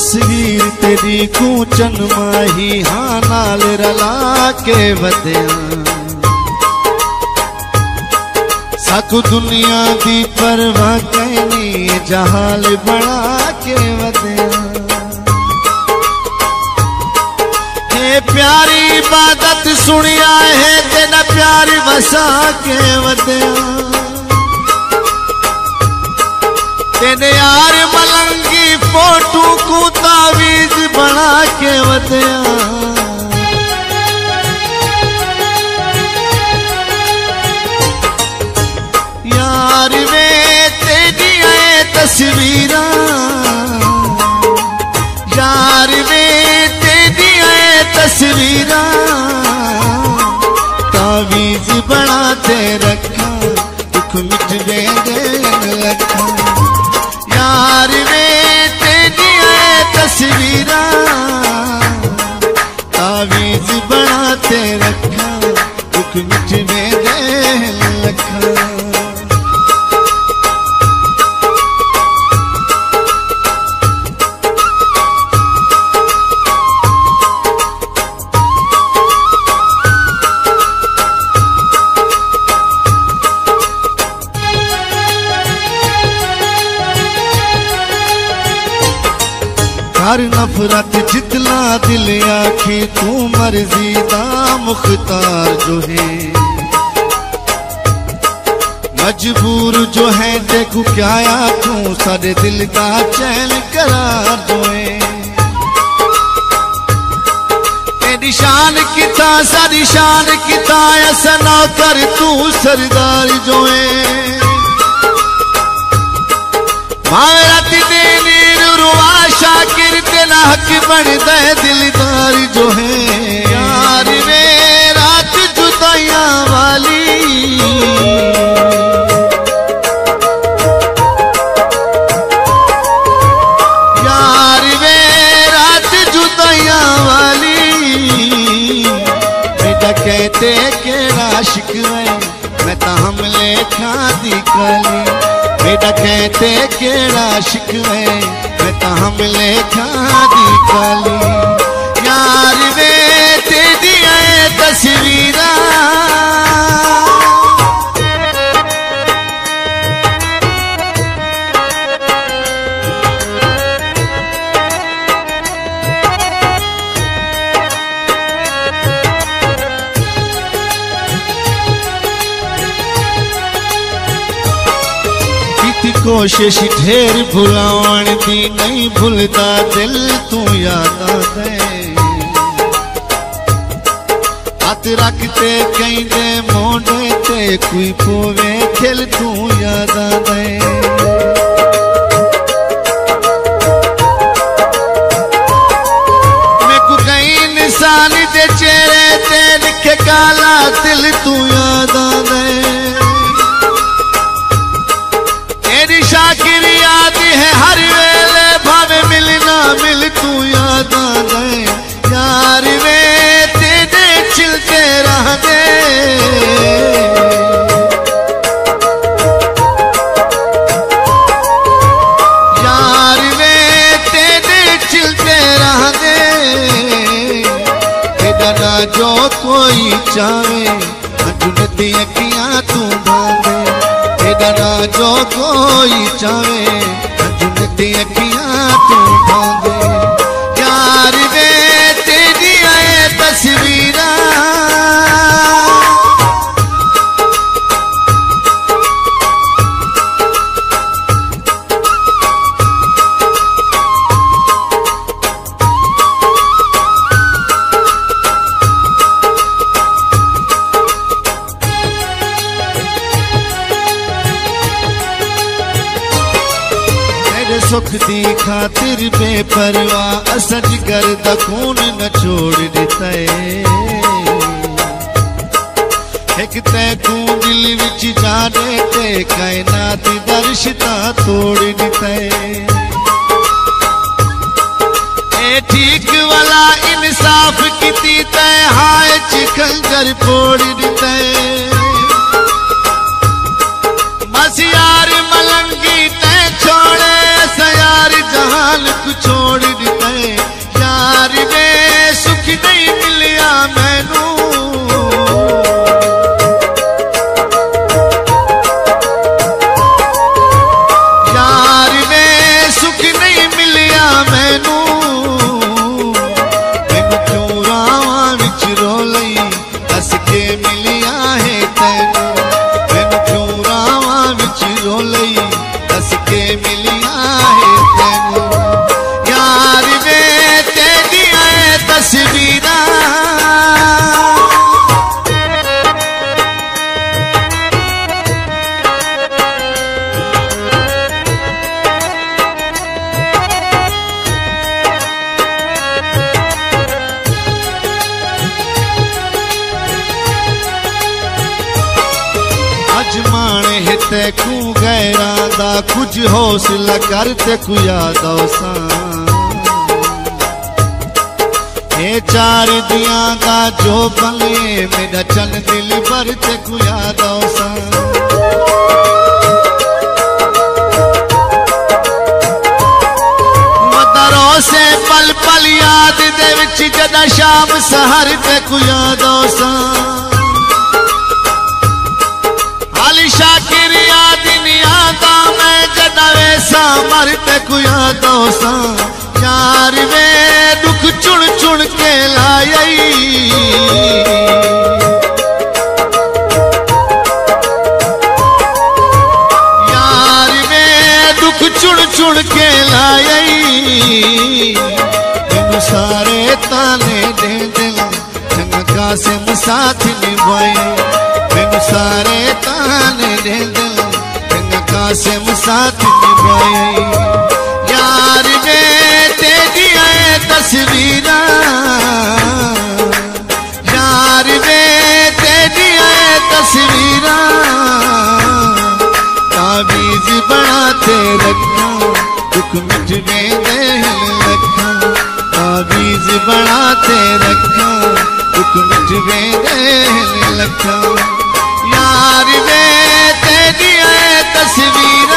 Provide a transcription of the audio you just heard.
तस्वीर तेरी कूचन माही हाँ नाल रला के वधिया साकू दुनिया दी परवाह कहनी जहाल बना के वधिया हे प्यारी इबादत सुनिया है तेना प्यार वसा के वधिया तेने यार मलंगी फोटू को तावीज बना के वधिया यार वे तेरी आए तस्वीरा यार वे तेरी आए तस्वीरा तावीज बना ते रखा दुख मिट गए रखा यार वे तेरी आए तस्वीरा तावीज बनाते रखा दुख मिटने दे लखा हर नफरत जितला दिल आखी तू मर्जी दा मुख्तार जो है मजबूर जो है देखू क्या आखूं सारे दिल का चैन करार जो है तेरी शान किता सारी शान किता ऐसा ना कर तू सरदार जो है मारत देनी रुआ शाकिर तेरा हक बन दे दिलदार जो है यार वे रात जुदाइया वाली यार वे रात जुदाइया वाली बेटा कहते केड़ा शिकवे मैं तो हमले खादी कली बेटा कहते केड़ा शिकवे मैं तो हमले खादी काली यार वे तेरी आए तस्वीरा कोशिश ढेर भुलावन दी नहीं भूलता दिल तू याद दे हाथ रखते कहीं दे मोड़े ते कोई पोवे खिल तू याद दे मैं को कहीं निशान दे चेहरे ते लिखे काला दिल तू याद दे शाकिर याद है हर वेले भावे मिलना मिल तू याद आ गए यार वे तेरे चिलते रह दे यार वे तेरे चिलते रह दे तेरा ना जो कोई चाहे जुनती अखियां तू भावे ना जो कोई चाहे जुनती अखियां तू भावे यार वे तेरी आए तस्वीरा सुख दी खातिर बेपरवाह असज कर खून न छोड़ देता एक तै तू दिल विच जाने ते कायनात दर्शता तोड़ देता ए ठीक वाला इंसाफ किती तै हाय चिखंजर फोड़ देता बस यार मलंगी तै छोड़े यार जहान को छोड़ देता लई दस के मिलिया है तेनू यार वे तेरिया तस्वीरां अजमाने हिते कू गैरा दा कुछ हौसला करते कु याद सा ए चार दिया का जो बले मेरा चल दिल भरते कु याद सा मदरों से पल पल याद दे विच जदा शाम सहर ते कु याद सा शाकिर याद नहीं आता मैं जदा वैसा मरते को याद सा यार वे दुख चुन चुन के लाई यार वे दुख चुन चुन के लाई मैनू सारे ताने दे दिल चंगा से साथ निभाए मैनू सारे ताने दे दिल चंगा से साथ निभाए यार वे तेरिया तस्वीरां यार वे तेरिया तस्वीरां ताबीज बनाते रखा दुख मिटने दे लखा ताबीज बनाते रखा दुख मिटने दे लखा यार वे तेरिया तस्वीर